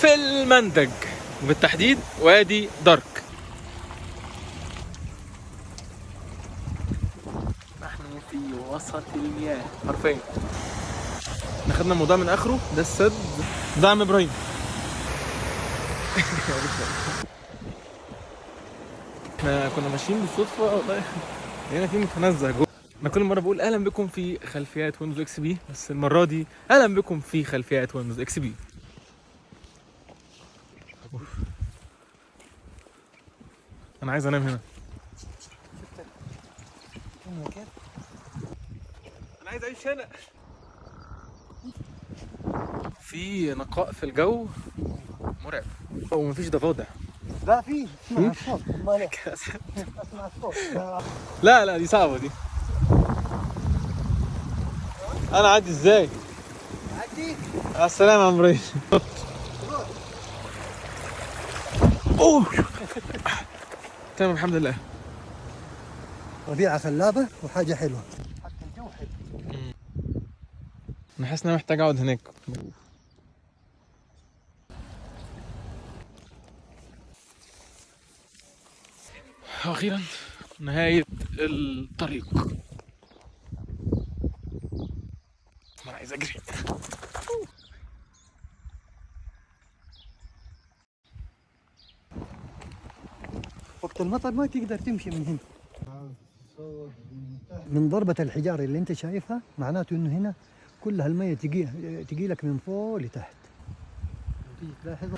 في المندج وبالتحديد وادي درك. نحن في وسط المياه حرفيا. احنا خدنا الموضوع من اخره. ده السد ده عم ابراهيم. احنا كنا ماشيين بالصدفه والله هنا في متنزه جوه. انا كل مره بقول اهلا بكم في خلفيات ويندوز اكس بي، بس المره دي اهلا بكم في خلفيات ويندوز اكس بي. انا عايز انام هنا. انا عايز اعيش هنا. في نقاء في الجو مرعب ومفيش ضفادع. لا في اسمع الصوت. اسمع الصوت. لا دي صعبه دي. انا عادي ازاي؟ عدي. على السلامه يا عم ابراهيم. اوه تمام الحمد لله. طبيعة خلابة وحاجة حلوة. حتى الجو حلو. انا حاسس ان انا محتاج اقعد هناك. اخيرا نهاية الطريق. انا عايز اجري. وقت المطر ما تقدر تمشي من هنا. من ضربة الحجارة اللي انت شايفها معناته انه هنا كل هالمية تجي لك من فوق لتحت. تيجي تلاحظ.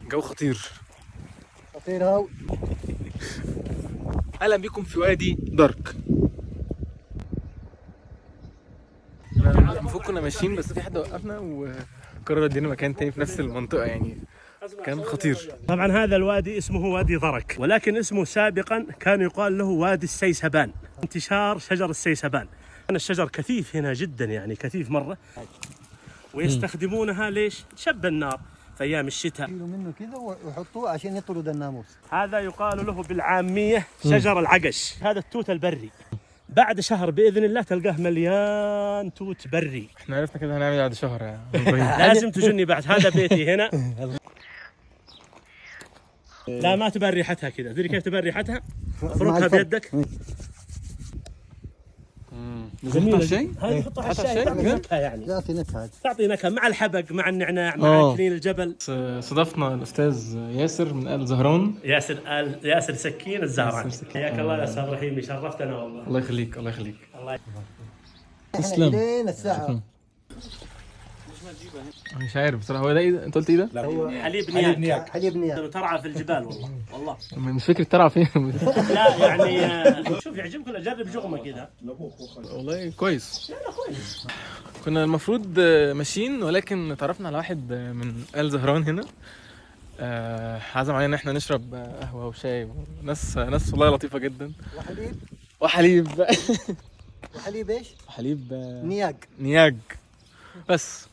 جو خطير. خطير هاو. اهلا بكم في وادي درك. المفروض كنا ماشيين بس في حد وقفنا وقرر يدينا مكان تاني في نفس المنطقة يعني. كان خطير. طبعا هذا الوادي اسمه وادي ضرك، ولكن اسمه سابقا كان يقال له وادي السيسبان، انتشار شجر السيسبان. كان الشجر كثيف هنا جدا، يعني كثيف مرة، ويستخدمونها ليش؟ شب النار في ايام الشتاء. يشيلوا منه كذا ويحطوه عشان يطرد الناموس. هذا يقال له بالعامية شجر العقش. هذا التوت البري، بعد شهر باذن الله تلقاه مليان توت بري. احنا عرفنا كده هنعمل بعد شهر يعني. لازم تجني بعد. هذا بيتي هنا. لا ما تبان ريحتها كذا. تدري كيف تبان ريحتها؟ افركها بيدك. جميلة الشاي؟ هذه تحطها على الشاي تعطي نكهة، يعني يعطي نكهة. تعطي نكهة مع الحبق مع النعناع مع كلين الجبل. صدفنا الاستاذ ياسر من آل زهران. ياسر سكين الزهران. حياك الله يا استاذ رحيمي، شرفتنا والله. الله يخليك الله يخليك. الله احنا لين الساعة. مش عارف بصراحة هو ده ايه ده؟ انت قلت ايه ده؟ لا هو حليب نياك. حليب نياك. ترعى في الجبال والله. مش فكرة ترعى فين. لا يعني شوف يعجبك ولا جرب جغمة كذا. والله كويس. لا كويس. كنا المفروض ماشيين ولكن تعرفنا على واحد من آل زهران هنا. عزم علينا ان احنا نشرب قهوة وشاي ناس والله لطيفة جدا. وحليب وحليب ايش؟ حليب نياج. بس.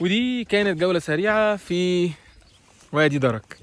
ودي كانت جولة سريعة في وادي درك.